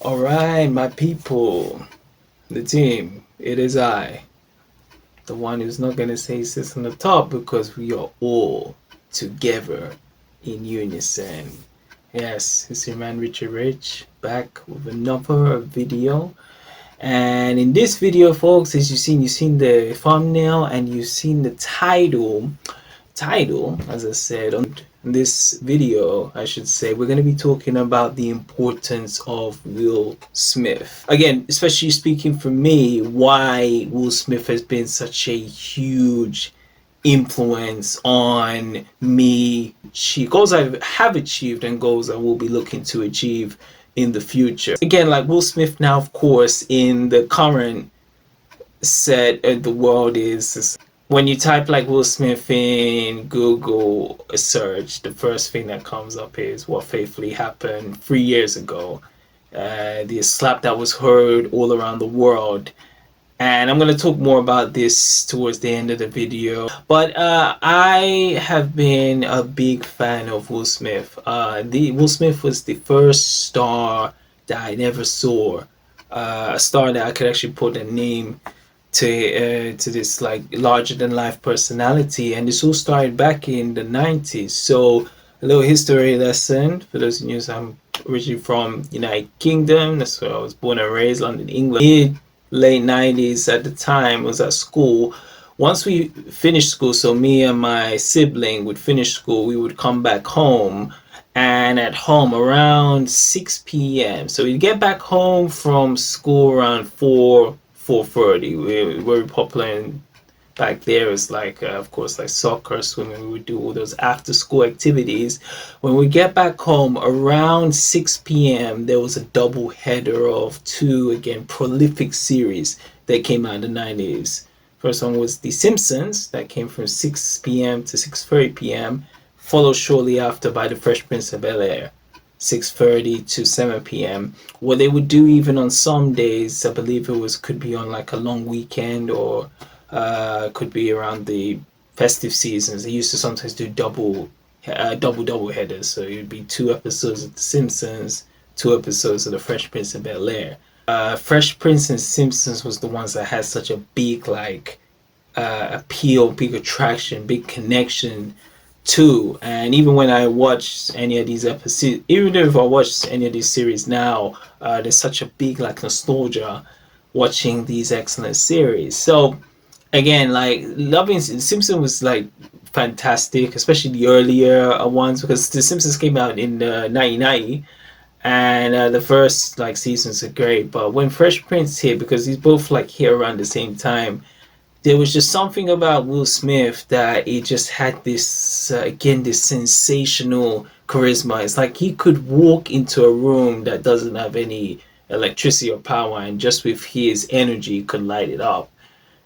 All right, my people, the team, it is I, the one who's not going to say sits on the top because we are all together in unison. Yes, it's your man Richard Rich back with another video. And in this video, folks, as you've seen the thumbnail and you've seen the title, as I said, on this video, I should say, we're going to be talking about the importance of Will Smith. Again, especially speaking for me, why Will Smith has been such a huge influence on me, goals I have achieved and goals I will be looking to achieve in the future. Again, like Will Smith now, of course, in the current set of the world is when you type like Will Smith in Google search, the first thing that comes up is what faithfully happened 3 years ago. The slap that was heard all around the world. And I'm going to talk more about this towards the end of the video. But I have been a big fan of Will Smith. Will Smith was the first star that I never saw. A star that I could actually put a name to this like larger than life personality, and this all started back in the 90s. So a little history lesson for those who knew, I'm originally from United Kingdom. That's where I was born and raised, London, England. Late 90s at the time, was at school. Once we finished school, so me and my sibling would finish school, we would come back home, and at home around 6 p.m. So we'd get back home from school around 4:30. We were popular in, back there is like of course like soccer, swimming. We would do all those after school activities. When we get back home around 6 p.m. there was a double header of two, again, prolific series that came out in the 90s. First one was The Simpsons, that came from 6 p.m. to 6:30 p.m. followed shortly after by The Fresh Prince of Bel-Air, 6:30 to 7 p.m. What they would do even on some days, I believe could be on like a long weekend, or could be around the festive seasons. They used to sometimes do double headers. So it would be 2 episodes of The Simpsons, 2 episodes of The Fresh Prince of Bel-Air. Fresh Prince and Simpsons was the ones that had such a big like appeal, big attraction, big connection too. And even when I watch any of these episodes, even if I watch any of these series now, there's such a big like nostalgia watching these excellent series. So again, like loving Simpsons was like fantastic, especially the earlier ones, because The Simpsons came out in 1990, and the first like seasons are great. But when Fresh Prince hit, because these both like hit around the same time, there was just something about Will Smith that it just had this again, this sensational charisma. It's like he could walk into a room that doesn't have any electricity or power, and just with his energy could light it up,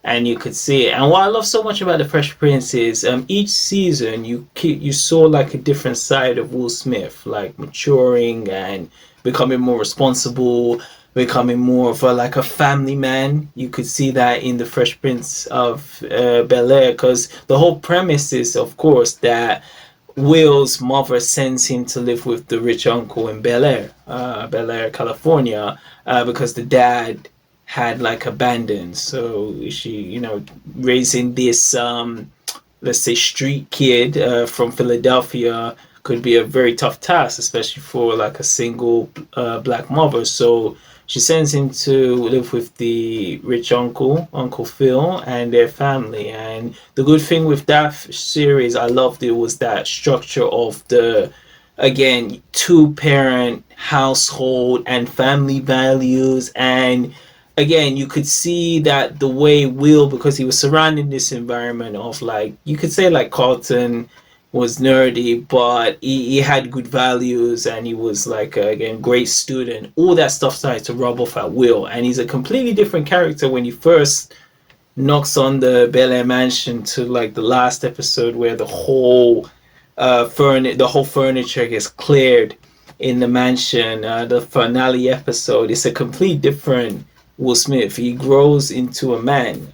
and you could see it. And what I love so much about The Fresh Prince is each season you saw like a different side of Will Smith, like maturing and becoming more responsible, becoming more of a family man. You could see that in The Fresh Prince of Bel-Air, because the whole premise is, of course, that Will's mother sends him to live with the rich uncle in Bel-Air, California, because the dad had like abandoned. So she, raising this let's say street kid from Philadelphia could be a very tough task, especially for like a single black mother. So she sends him to live with the rich uncle, Uncle Phil, and their family. And the good thing with that series, I loved it, was that structure of the, again, 2-parent household and family values. And again, you could see that the way Will, because he was surrounded in this environment of like, you could say like Carlton was nerdy, but he had good values, and he was like again, great student. All that stuff started to rub off at Will, and he's a completely different character when he first knocks on the Bel Air mansion to like the last episode, where the whole furniture gets cleared in the mansion. The finale episode, it's a complete different Will Smith. He grows into a man.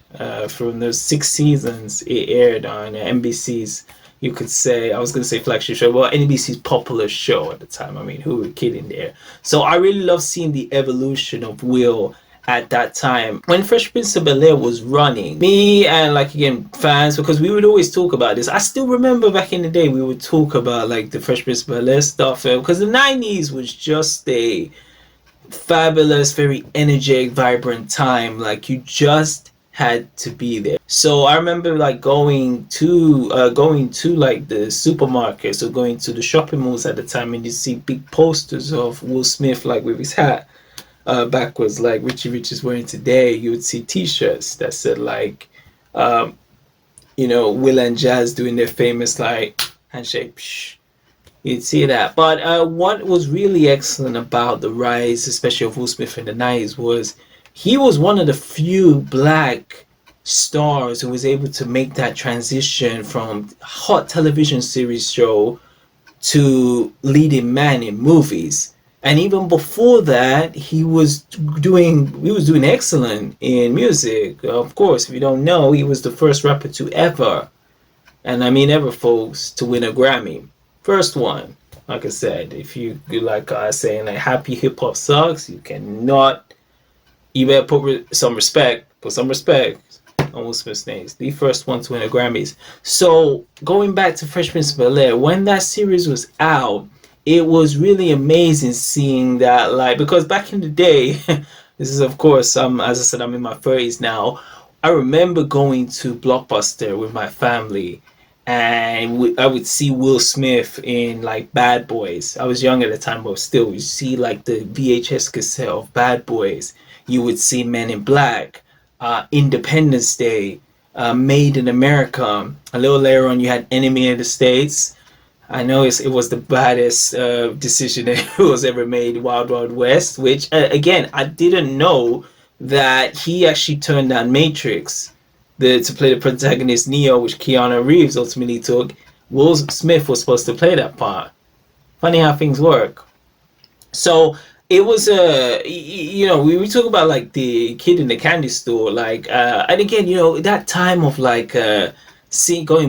From those 6 seasons it aired on NBC's you could say, I was going to say flagship show, well, NBC's popular show at the time. I mean, who were kidding there? So I really love seeing the evolution of Will at that time. When Fresh Prince of Bel-Air was running, me and like, again, fans, because we would always talk about this. I still remember back in the day, we would talk about like the Fresh Prince of Bel-Air stuff, because the 90s was just a fabulous, very energetic, vibrant time. Like, you just had to be there. So I remember like going to like the supermarkets or going to the shopping malls at the time, and you see big posters of Will Smith like with his hat backwards, like Richie Rich is wearing today. You would see t-shirts that said like Will and Jazz doing their famous like handshake. Psh. You'd see that. But what was really excellent about the rise, especially of Will Smith in the 90s, was he was one of the few black stars who was able to make that transition from hot television series show to leading man in movies. And even before that, he was doing excellent in music. Of course, if you don't know, he was the first rapper to ever, and I mean ever, folks, to win a Grammy. First one. Like I said, if you like saying like happy hip hop sucks, you better put some respect on Will Smith's name. The first one to win a Grammys. So going back to Fresh Prince of Bel-Air, when that series was out, it was really amazing seeing that, like, because back in the day, this is of course, as I said, I'm in my 30s now. I remember going to Blockbuster with my family, and I would see Will Smith in like Bad Boys. I was young at the time, but still, you see like the VHS cassette of Bad Boys. You would see Men in Black, Independence Day, Made in America. A little later on, you had Enemy of the States. I know it was the baddest decision that was ever made, Wild Wild West, which, again, I didn't know that he actually turned down Matrix to play the protagonist Neo, which Keanu Reeves ultimately took. Will Smith was supposed to play that part. Funny how things work. So it was we talk about like the kid in the candy store, like and again, that time of like going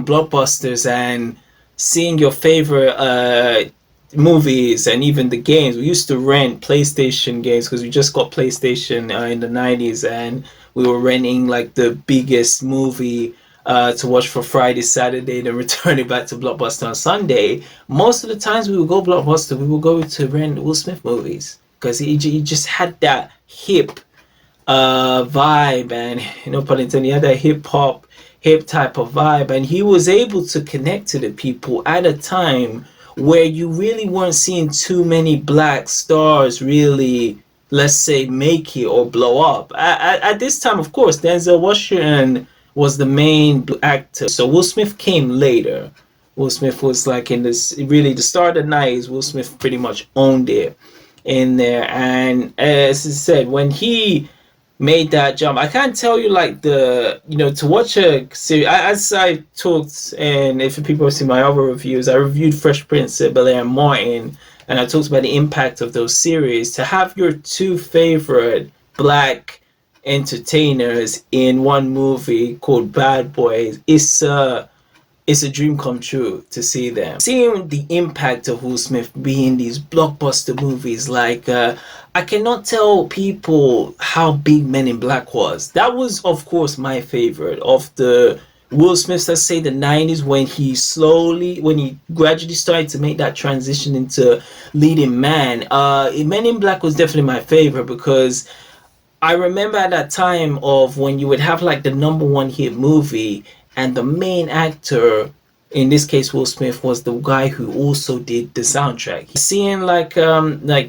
blockbusters and seeing your favorite movies and even the games. We used to rent PlayStation games because we just got PlayStation in the 90s, and we were renting like the biggest movie to watch for Friday, Saturday, then return it back to Blockbuster on Sunday. Most of the times we would go Blockbuster, we would go to rent Will Smith movies because he just had that hip vibe, and no pun intended, he had that hip type of vibe, and he was able to connect to the people at a time where you really weren't seeing too many black stars really, let's say, make it or blow up. At this time, of course, Denzel Washington was the main actor. So Will Smith came later. Will Smith was like in this, really the start of the 90s, Will Smith pretty much owned it in there. And as I said, when he made that jump, I can't tell you like to watch a series. As I talked, and if people have seen my other reviews, I reviewed Fresh Prince of Bel-Air and Martin, and I talked about the impact of those series. To have your two favorite black entertainers in one movie called Bad Boys, it's a dream come true to see them. Seeing the impact of Will Smith being these blockbuster movies, like I cannot tell people how big Men in Black was. That was, of course, my favorite of the Will Smith, let's say the 90s, when he gradually started to make that transition into leading man. Men in Black was definitely my favorite because I remember at that time of when you would have like the number one hit movie, and the main actor, in this case Will Smith, was the guy who also did the soundtrack. Seeing like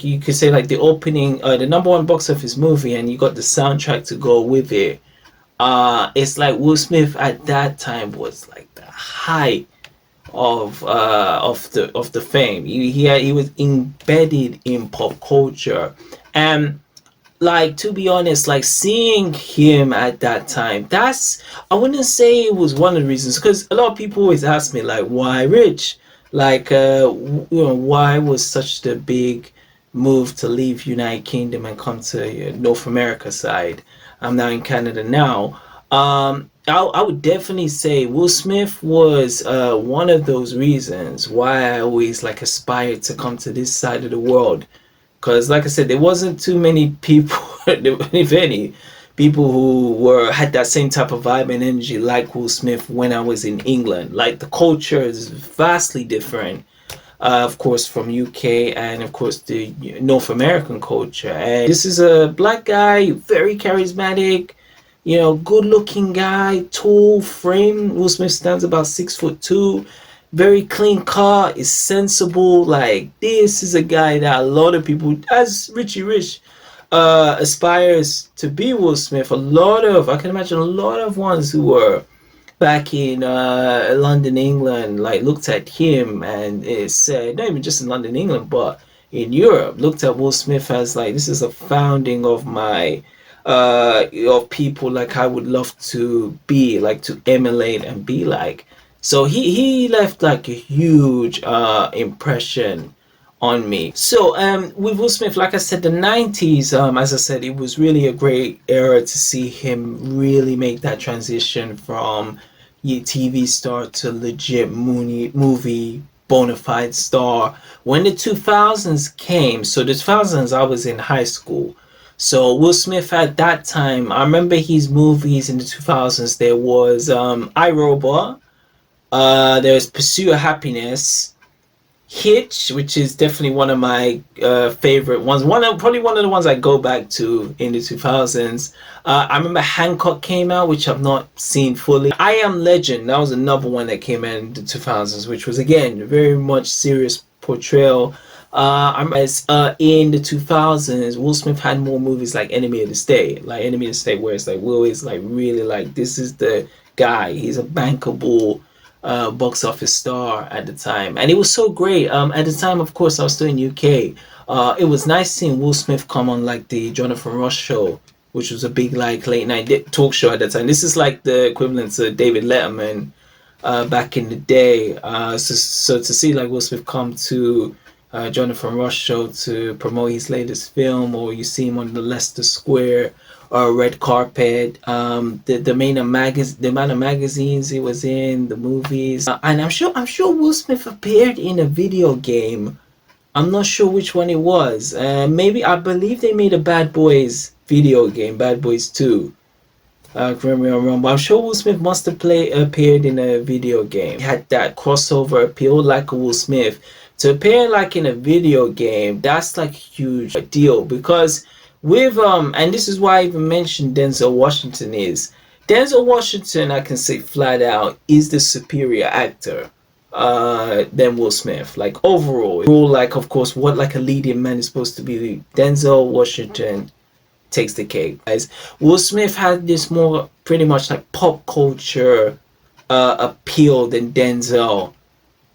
you could say like the opening, the number one box office movie, and you got the soundtrack to go with it. It's like Will Smith at that time was like the height of the fame. He was embedded in pop culture, and like, to be honest, like seeing him at that time, I wouldn't say it was one of the reasons, because a lot of people always ask me like, why Rich? Like, why was such the big move to leave United Kingdom and come to North America side? I'm now in Canada now. I would definitely say Will Smith was one of those reasons why I always like aspired to come to this side of the world. Because, like I said, there wasn't too many people, if any, people who were had that same type of vibe and energy like Will Smith when I was in England. Like the culture is vastly different, of course, from UK and of course the North American culture. And this is a black guy, very charismatic, good looking guy, tall frame. Will Smith stands about 6'2", very clean car, is sensible. Like this is a guy that a lot of people, as Richie Rich, aspires to be Will Smith. I can imagine a lot of ones who were back in London, England, like looked at him and it said, not even just in London, England, but in Europe, looked at Will Smith as like, this is a founding of my of people like I would love to be, like to emulate and be like. So he left like a huge impression on me. So with Will Smith, like I said, the 90s, as I said, it was really a great era to see him really make that transition from TV star to legit movie bona fide star. When the 2000s came, so the 2000s I was in high school. So Will Smith at that time, I remember his movies in the 2000s. There was iRobot, there's Pursuit of Happiness, Hitch, which is definitely one of my favorite ones. Probably one of the ones I go back to in the 2000s. I remember Hancock came out, which I've not seen fully. I Am Legend, that was another one that came out in the 2000s, which was again very much serious portrayal. In the 2000s, Will Smith had more movies like Enemy of the State, where it's like Will is like really like this is the guy. He's a bankable box office star at the time, and it was so great. At the time, of course, I was still in UK. It was nice seeing Will Smith come on like the Jonathan Ross show, which was a big like late night talk show at the time. This is like the equivalent to David Letterman back in the day. So to see like Will Smith come to Jonathan Ross show to promote his latest film, or you see him on the Leicester Square red carpet, the amount of magazines he was in, the movies, and I'm sure Will Smith appeared in a video game. I'm not sure which one it was. Maybe I believe they made a Bad Boys video game, Bad Boys 2. Correct me if I'm wrong, but I'm sure Will Smith must have appeared in a video game. He had that crossover appeal like a Will Smith. To appear like in a video game, that's like a huge deal, because with and this is why I even mentioned Denzel Washington. I can say flat out, is the superior actor than Will Smith. Like overall, like of course what like a leading man is supposed to be, Denzel Washington takes the cake. Guys, Will Smith had this more pretty much like pop culture appeal than Denzel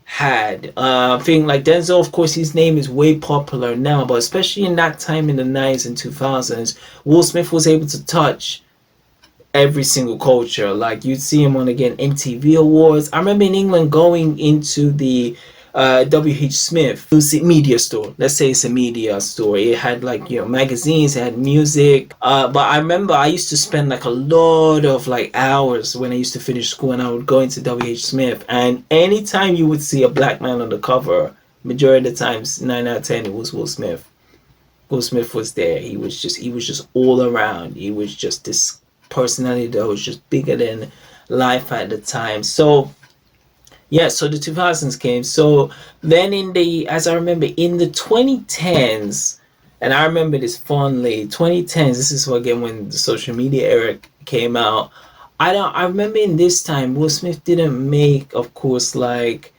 had. Thing like Denzel, of course, his name is way popular now, but especially in that time in the 90s and 2000s, Will Smith was able to touch every single culture. Like you'd see him on again MTV Awards. I remember in England going into the WH Smith media store. Let's say it's a media store. It had like magazines, it had music. But I remember I used to spend like a lot of like hours when I used to finish school, and I would go into WH Smith. And anytime you would see a black man on the cover, majority of the times, 9 out of 10, it was Will Smith. Will Smith was there. He was just all around. He was just this personality that was just bigger than life at the time. So yeah, so the 2000s came. So then as I remember, in the 2010s, and I remember this fondly, 2010s, this is again when the social media era came out. I remember in this time, Will Smith didn't make, of course, like,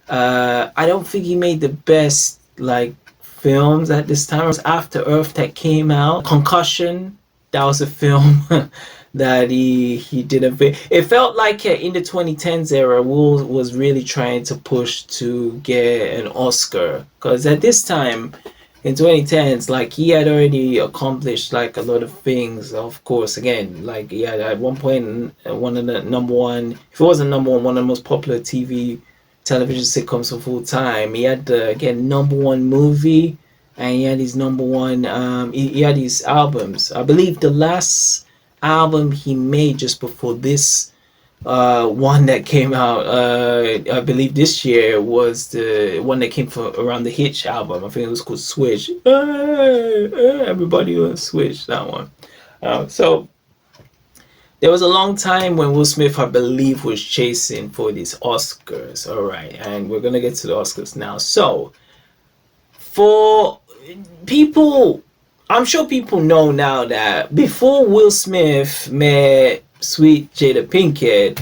I don't think he made the best, like, films at this time. It was After Earth that came out. Concussion, that was a film that he didn't. It felt like in the 2010s era, Will was really trying to push to get an Oscar, because at this time in 2010s, like he had already accomplished like a lot of things. Of course, again, like he had at one point one of the number one, if it wasn't number one of the most popular television sitcoms of all time. He had the again number one movie, and he had his number one. He had his albums. I believe the last album he made just before this one that came out, I believe this year, was the one that came from around the Hitch album. I think it was called Switch. Everybody on Switch, that one. So there was a long time when Will Smith, I believe, was chasing for these Oscars. All right, and we're gonna get to the Oscars now. So for people, I'm sure people know now that before Will Smith met sweet Jada Pinkett,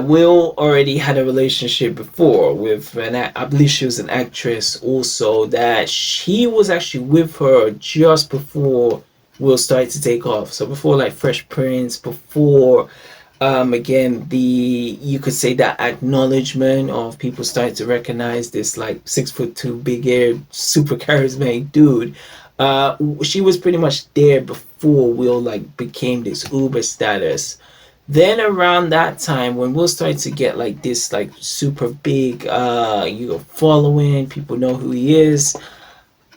Will already had a relationship before with I believe she was an actress also, that she was actually with her just before Will started to take off. So before like Fresh Prince, before again the, you could say that acknowledgement of people starting to recognize this like 6'2" big eared super charismatic dude. She was pretty much there before Will like became this uber status. Then around that time when Will started to get like this like super big following, people know who he is,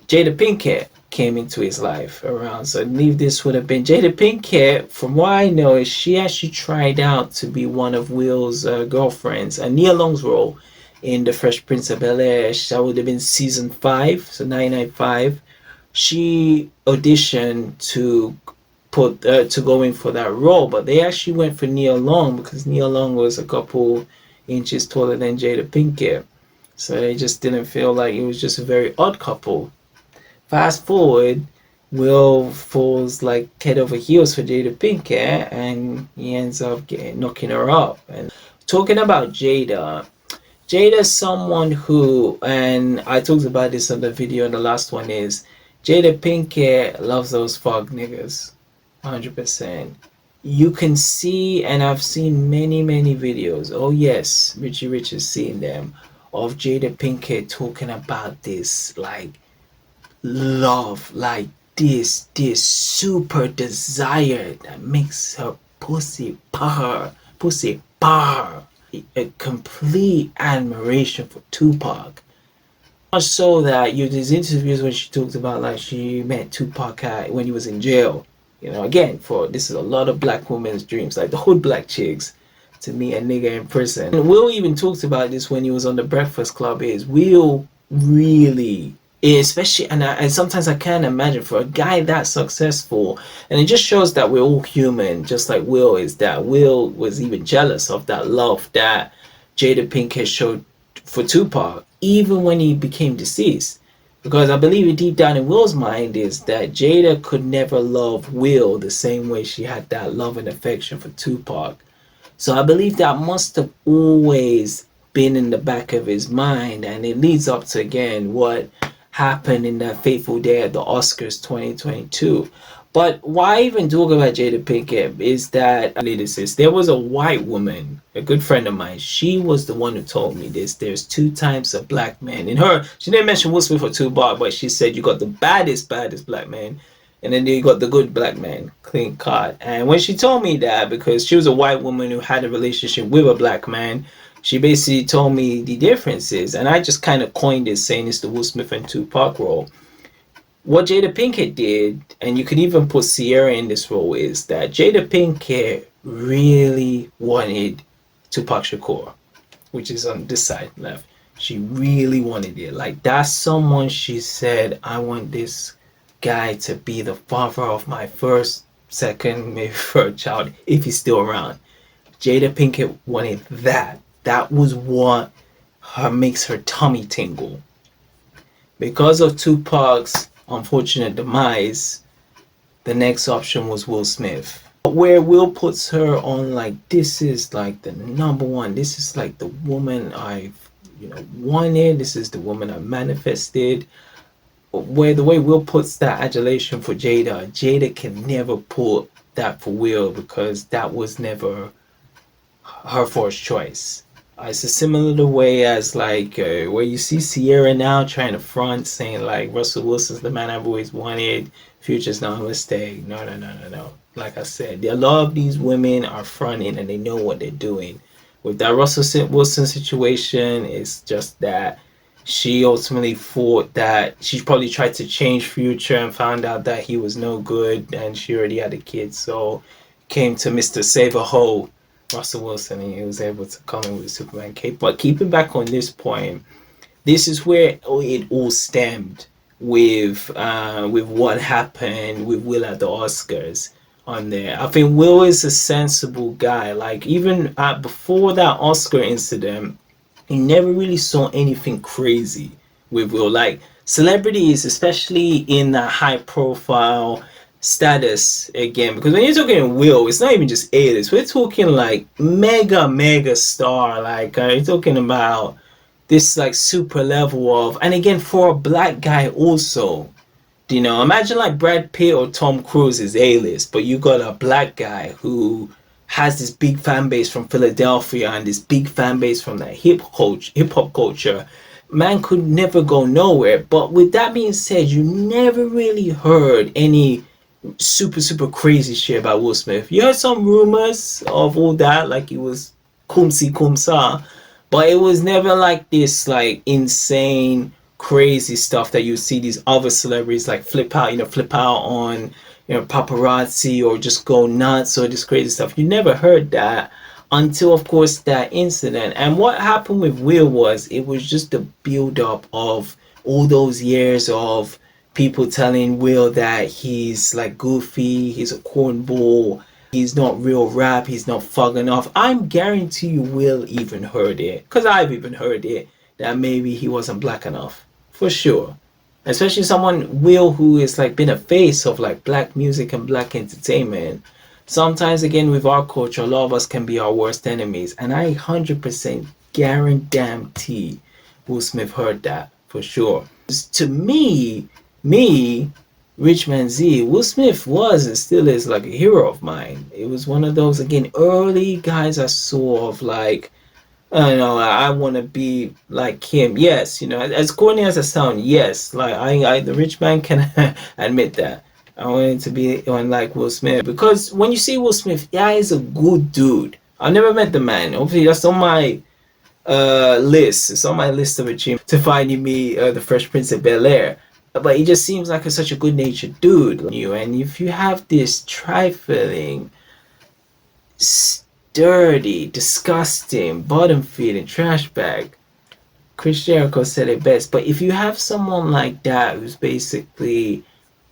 Jada Pinkett came into his life around. So I believe this would have been Jada Pinkett. From what I know, is she actually tried out to be one of Will's girlfriends, and Nia Long's role in the Fresh Prince of Bel-Air. That would have been season 5, so 1995. She auditioned to go in for that role, but they actually went for Nia Long because Nia Long was a couple inches taller than Jada Pinkett. So they just didn't feel like it was just a very odd couple. Fast forward, Will falls like head over heels for Jada Pinkett, and he ends up knocking her up. And talking about Jada's someone who, and I talked about this on the video, and the last one is, Jada Pinkett loves those fog niggas, 100%. You can see, and I've seen many videos, oh yes, Richie Rich has seen them, of Jada Pinkett talking about this like love, like this super desire that makes her pussy purr, a complete admiration for Tupac. Much so that there's interviews when she talked about like she met Tupac when he was in jail. You know, again, this is a lot of black women's dreams, like the hood black chicks, to meet a nigga in prison. And Will even talked about this when he was on the Breakfast Club. Is Will really, especially, and sometimes I can't imagine for a guy that successful, and it just shows that we're all human, just like Will is, that Will was even jealous of that love that Jada Pinkett showed for Tupac, even when he became deceased. Because I believe deep down in Will's mind is that Jada could never love Will the same way she had that love and affection for Tupac. So I believe that must have always been in the back of his mind, and it leads up to, again, what happened in that fateful day at the Oscars 2022. But why even talk about Jada Pinkett is that there was a white woman, a good friend of mine. She was the one who told me this. There's 2 types of black men. In her, she didn't mention Will Smith or Tupac, but she said you got the baddest black man, and then you got the good black man, clean cut. And when she told me that, because she was a white woman who had a relationship with a black man, she basically told me the differences. And I just kind of coined it, saying it's the Will Smith and Tupac role. What Jada Pinkett did, and you could even put Sierra in this role, is that Jada Pinkett really wanted Tupac Shakur, which is on this side left. She really wanted it. Like, that's someone she said, I want this guy to be the father of my first, second, maybe third child, if he's still around. Jada Pinkett wanted that. That was what makes her tummy tingle. Because of Tupac's unfortunate demise, the next option was Will Smith. Where Will puts her on, like, this is like the number one, this is like the woman I've wanted, this is the woman I manifested. Where the way Will puts that adulation for Jada can never put that for Will, because that was never her first choice. It's a similar way as like where you see Sierra now trying to front, saying like Russell Wilson's the man I've always wanted, Future's not a mistake. No. Like I said, a lot of these women are fronting and they know what they're doing. With that Russell Wilson situation, it's just that She ultimately thought that she probably tried to change Future and found out that he was no good and she already had a kid. So came to Mr. Save-A-Ho, Russell Wilson, and he was able to come in with Superman cape. But keeping back on this point, this is where it all stemmed with what happened with Will at the Oscars on there. I think Will is a sensible guy. Like even before that Oscar incident, he never really saw anything crazy with Will. Like celebrities, especially in that high profile status again, because when you're talking Will, it's not even just A-list. We're talking like mega star. Like you're talking about this like super level of, and again for a black guy also, you know, imagine like Brad Pitt or Tom Cruise is A-list, but you got a black guy who has this big fan base from Philadelphia and this big fan base from that hip hop culture. Man could never go nowhere. But with that being said, you never really heard any super crazy shit about Will Smith. You heard some rumors of all that, like he was kumsi kumsa, but it was never like this like insane crazy stuff that you see these other celebrities like flip out on, you know, paparazzi, or just go nuts, or this crazy stuff. You never heard that until of course that incident. And what happened with Will was, it was just the build up of all those years of people telling Will that he's like goofy, he's a cornball, he's not real rap, he's not thugging off. I'm guarantee you Will even heard it, because I've even heard it, that maybe he wasn't black enough, for sure. Especially someone, Will, who is like been a face of like black music and black entertainment. Sometimes again with our culture, a lot of us can be our worst enemies, and I 100% guarantee Will Smith heard that for sure. To me, RichManZ, Will Smith was and still is like a hero of mine. It was one of those again early guys I saw of like, I don't know, I want to be like him. Yes, you know, as corny as I sound, yes, like I the rich man can admit that I wanted to be on like Will Smith, because when you see Will Smith, yeah, he's a good dude. I never met the man. Obviously, that's on my list. It's on my list of achievements to finding me the Fresh Prince of Bel-Air. But he just seems like such a good-natured dude. And if you have this trifling, dirty, disgusting, bottom-feeding trash bag, Chris Jericho said it best. But if you have someone like that who's basically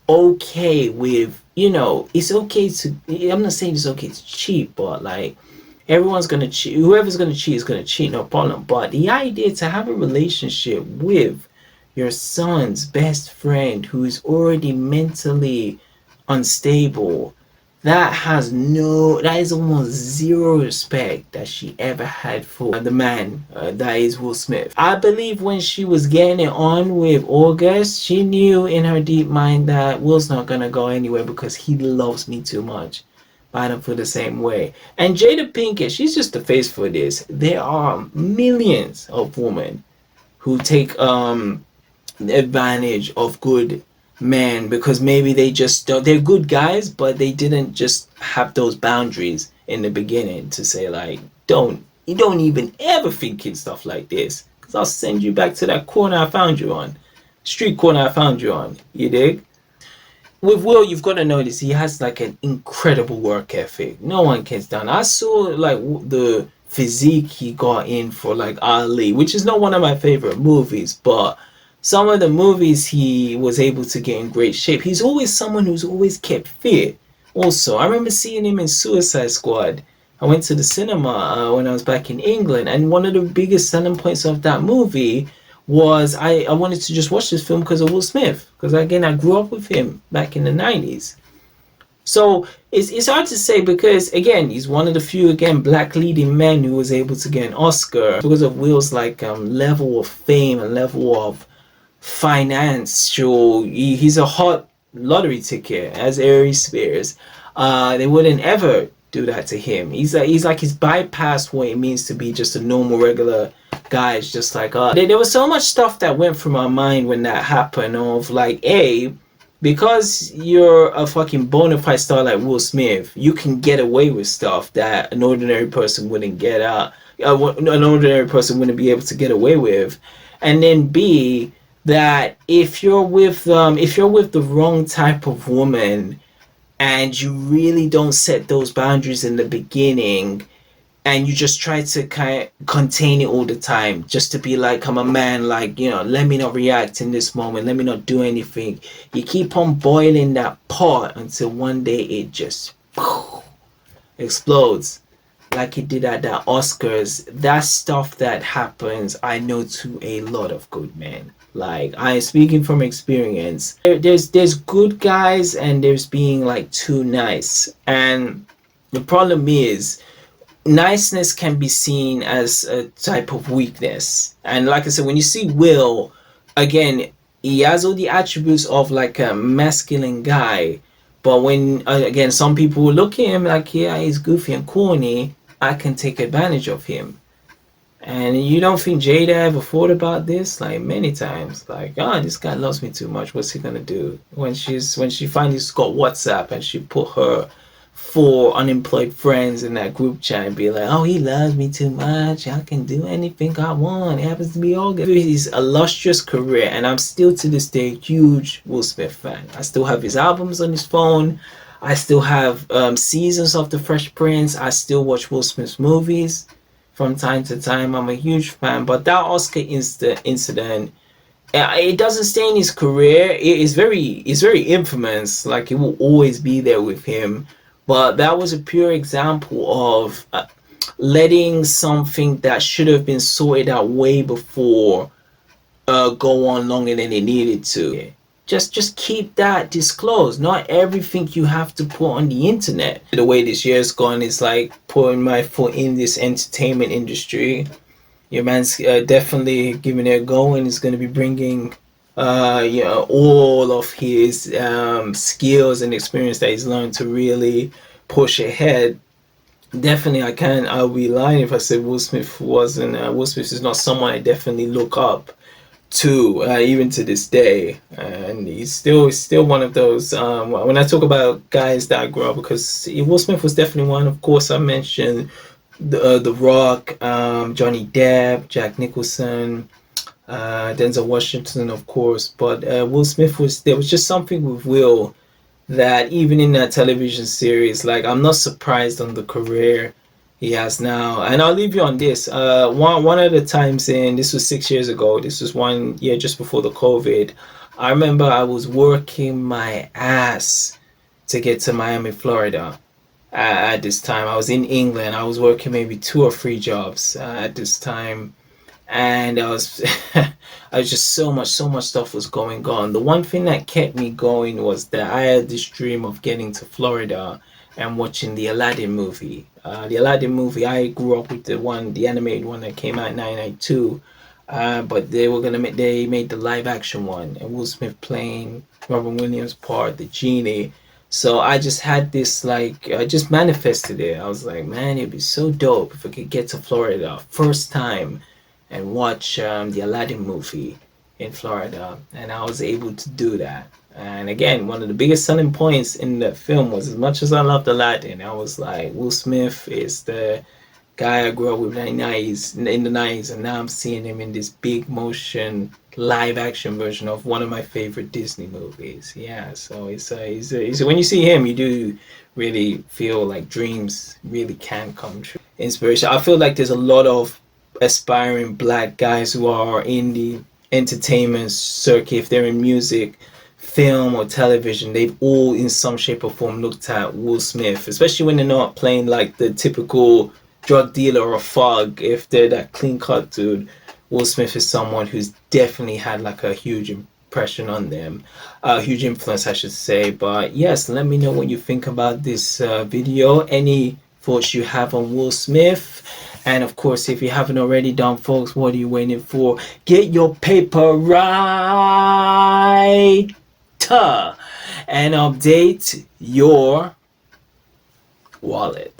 okay with, you know, it's okay to, I'm not saying it's okay to cheat, but like everyone's gonna cheat. Whoever's gonna cheat is gonna cheat, no problem. But the idea to have a relationship with your son's best friend who is already mentally unstable, that is almost zero respect that she ever had for the man that is Will Smith. I believe when she was getting it on with August, she knew in her deep mind that Will's not gonna go anywhere because he loves me too much. But I don't feel the same way. And Jada Pinkett, she's just the face for this. There are millions of women who take advantage of good men because maybe they just don't, they're good guys, but they didn't just have those boundaries in the beginning to say like, you don't even ever think in stuff like this, because I'll send you back to that corner I found you on, street corner I found you on. You dig? With Will, you've got to notice he has like an incredible work ethic. No one gets done. I saw like the physique he got in for like Ali, which is not one of my favorite movies, but some of the movies he was able to get in great shape. He's always someone who's always kept fit. Also, I remember seeing him in Suicide Squad. I went to the cinema when I was back in England, and one of the biggest selling points of that movie was I wanted to just watch this film because of Will Smith. Because again, I grew up with him back in the 90s. So it's hard to say, because again, he's one of the few black leading men who was able to get an Oscar because of Will's like level of fame and level of financial. He's a hot lottery ticket, as Ari Spears. They wouldn't ever do that to him. He's like he's bypassed what it means to be just a normal regular guy. It's just like there was so much stuff that went through my mind when that happened, of like, because you're a fucking bona fide star like Will Smith, you can get away with stuff that an ordinary person wouldn't get an ordinary person wouldn't be able to get away with. and then B, that if you're with the wrong type of woman and you really don't set those boundaries in the beginning, and you just try to kind of contain it all the time, just to be like, I'm a man, like, let me not react in this moment, let me not do anything. You keep on boiling that pot until one day it just explodes, like it did at the Oscars. That stuff that happens, I know, to a lot of good men. Like, I'm speaking from experience. There's good guys, and there's being like too nice. And the problem is, niceness can be seen as a type of weakness. And like I said, when you see Will, again, he has all the attributes of like a masculine guy. But when, again, some people will look at him like, yeah, he's goofy and corny, I can take advantage of him. And you don't think Jada ever thought about this? Like, many times, like, oh, this guy loves me too much, what's he gonna do? When she finally got WhatsApp and she put her 4 unemployed friends in that group chat and be like, oh, he loves me too much, I can do anything I want, it happens to be all good. His illustrious career, and I'm still to this day a huge Will Smith fan. I still have his albums on his phone, I still have seasons of The Fresh Prince, I still watch Will Smith's movies from time to time. I'm a huge fan. But that Oscar incident, it doesn't stay in his career. It's very infamous. Like, it will always be there with him. But that was a pure example of letting something that should have been sorted out way before go on longer than it needed to. Just keep that disclosed. Not everything you have to put on the internet. The way this year's gone is like putting my foot in this entertainment industry. Your man's definitely giving it a go, and is going to be bringing all of his skills and experience that he's learned to really push ahead. Definitely, I'll be lying if I said Will Smith wasn't. Will Smith is not someone I definitely look up to, even to this day, and he's still one of those. When I talk about guys that I grew up, because Will Smith was definitely one. Of course, I mentioned the Rock, Johnny Depp, Jack Nicholson, Denzel Washington, of course. But Will Smith there was just something with Will that even in that television series, like, I'm not surprised on the career he has now. And I'll leave you on this. One of the times this was 6 years ago, this was 1 year just before the COVID, I remember I was working my ass to get to Miami, Florida. At this time, I was in England. I was working maybe 2 or 3 jobs at this time, and I was I was just so much stuff was going on. The one thing that kept me going was that I had this dream of getting to Florida and watching the Aladdin movie. The Aladdin movie, I grew up with the animated one that came out in 1992. But they made the live action one, and Will Smith playing Robin Williams' part, the genie. So I just had this, like, I just manifested it. I was like, man, it'd be so dope if I could get to Florida first time and watch the Aladdin movie in Florida. And I was able to do that. And again, one of the biggest selling points in the film was, as much as I loved Aladdin, I was like, Will Smith is the guy I grew up with in the 90s, and now I'm seeing him in this big motion live action version of one of my favorite Disney movies. Yeah, so it's when you see him, you do really feel like dreams really can come true. Inspiration. I feel like there's a lot of aspiring black guys who are in the entertainment circuit. If they're in music, film, or television, they've all in some shape or form looked at Will Smith, especially when they're not playing like the typical drug dealer or thug. If they're that clean cut dude, Will Smith is someone who's definitely had like a huge impression on them, a huge influence, I should say. But yes, let me know what you think about this video, any thoughts you have on Will Smith. And of course, if you haven't already done, folks, what are you waiting for? Get your paper right and update your wallet.